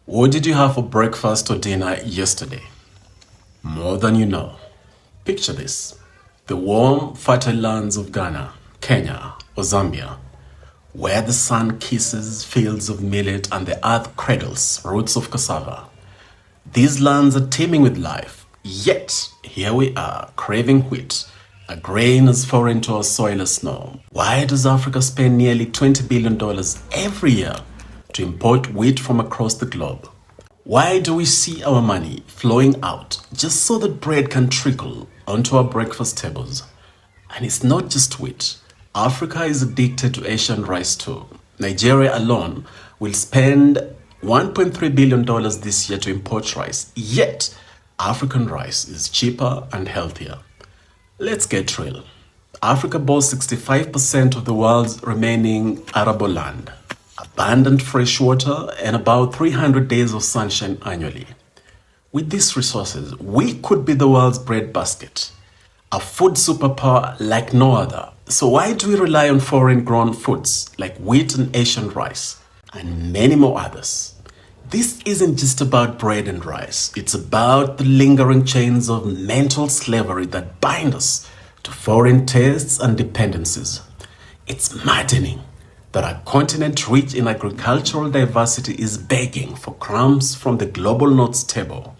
What did you have for breakfast or dinner yesterday? More than you know. Picture this. The warm, fertile lands of Ghana, Kenya, or Zambia, where the sun kisses fields of millet and the earth cradles roots of cassava. These lands are teeming with life, yet here we are craving wheat, a grain as foreign to our soil as snow. Why does Africa spend nearly $20 billion every year to import wheat from across the globe? Why do we see our money flowing out just so that bread can trickle onto our breakfast tables? And it's not just wheat. Africa is addicted to Asian rice too. Nigeria alone will spend $1.3 billion this year to import rice, yet African rice is cheaper and healthier. Let's get real. Africa boasts 65% of the world's remaining arable land, abundant fresh water, and about 300 days of sunshine annually. With these resources, we could be the world's breadbasket, a food superpower like no other. So why do we rely on foreign-grown foods like wheat and Asian rice, and many more others? This isn't just about bread and rice. It's about the lingering chains of mental slavery that bind us to foreign tastes and dependencies. It's maddening that a continent rich in agricultural diversity is begging for crumbs from the global north's table.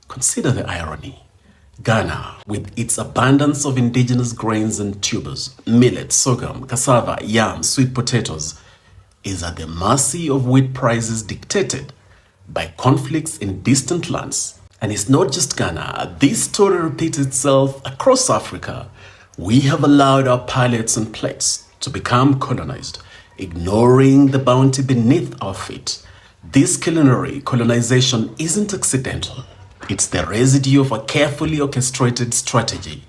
Consider the irony. Ghana, with its abundance of indigenous grains and tubers, millet, sorghum, cassava, yam, sweet potatoes, is at the mercy of wheat prices dictated by conflicts in distant lands. And it's not just Ghana. This story repeats itself across Africa. We have allowed our palates and plates to become colonized, ignoring the bounty beneath our feet. This culinary colonization isn't accidental. It's the residue of a carefully orchestrated strategy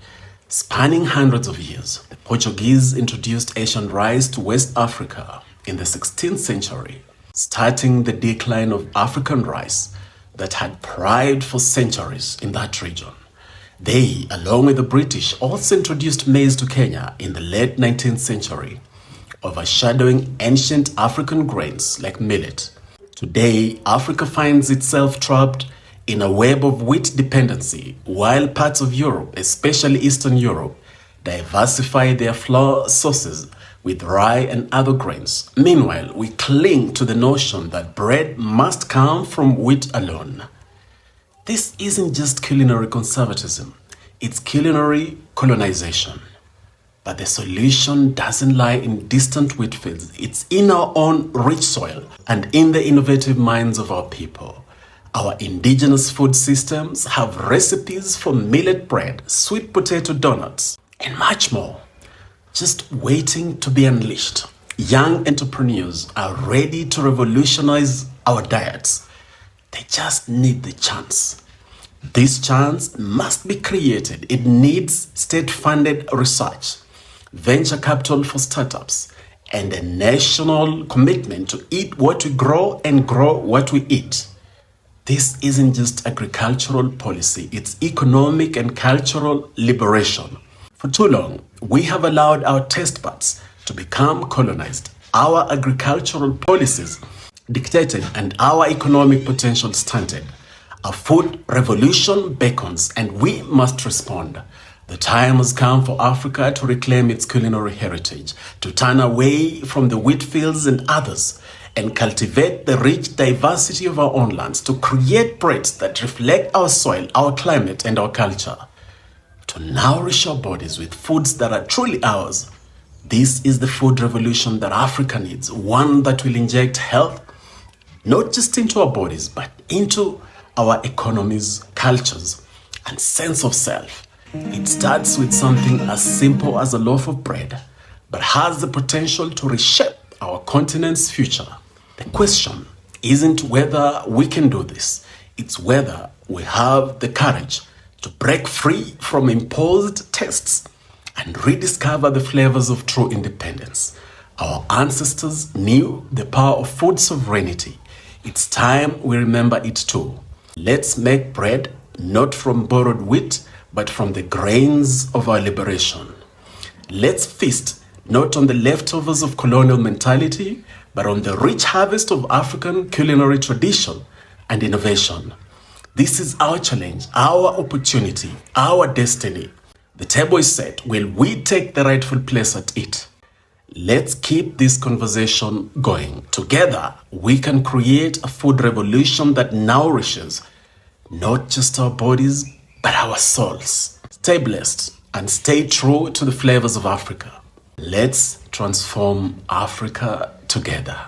spanning hundreds of years. The Portuguese introduced Asian rice to West Africa in the 16th century, starting the decline of African rice that had thrived for centuries in that region. They, along with the British, also introduced maize to Kenya in the late 19th century, overshadowing ancient African grains like millet. Today, Africa finds itself trapped in a web of wheat dependency, while parts of Europe, especially Eastern Europe, diversify their flour sources with rye and other grains. Meanwhile, we cling to the notion that bread must come from wheat alone. This isn't just culinary conservatism, it's culinary colonization. But the solution doesn't lie in distant wheat fields, it's in our own rich soil and in the innovative minds of our people. Our indigenous food systems have recipes for millet bread, sweet potato donuts, and much more, just waiting to be unleashed. Young entrepreneurs are ready to revolutionize our diets. They just need the chance. This chance must be created. It needs state-funded research, venture capital for startups, and a national commitment to eat what we grow and grow what we eat. This isn't just agricultural policy, it's economic and cultural liberation. For too long, we have allowed our taste buds to become colonized, our agricultural policies dictated, and our economic potential stunted. A food revolution beckons, and we must respond. The time has come for Africa to reclaim its culinary heritage, to turn away from the wheat fields and others, and cultivate the rich diversity of our own lands, to create breads that reflect our soil, our climate, and our culture, to nourish our bodies with foods that are truly ours. This is the food revolution that Africa needs, one that will inject health, not just into our bodies, but into our economies, cultures, and sense of self. It starts with something as simple as a loaf of bread, but has the potential to reshape our continent's future. The question isn't whether we can do this, it's whether we have the courage to break free from imposed tastes and rediscover the flavors of true independence. Our ancestors knew the power of food sovereignty. It's time we remember it too. Let's make bread not from borrowed wheat, but from the grains of our liberation. Let's feast not on the leftovers of colonial mentality, but on the rich harvest of African culinary tradition and innovation. This is our challenge, our opportunity, our destiny. The table is set. Will we take the rightful place at it? Let's keep this conversation going. Together, we can create a food revolution that nourishes not just our bodies, but our souls. Stay blessed and stay true to the flavors of Africa. Let's transform Africa together.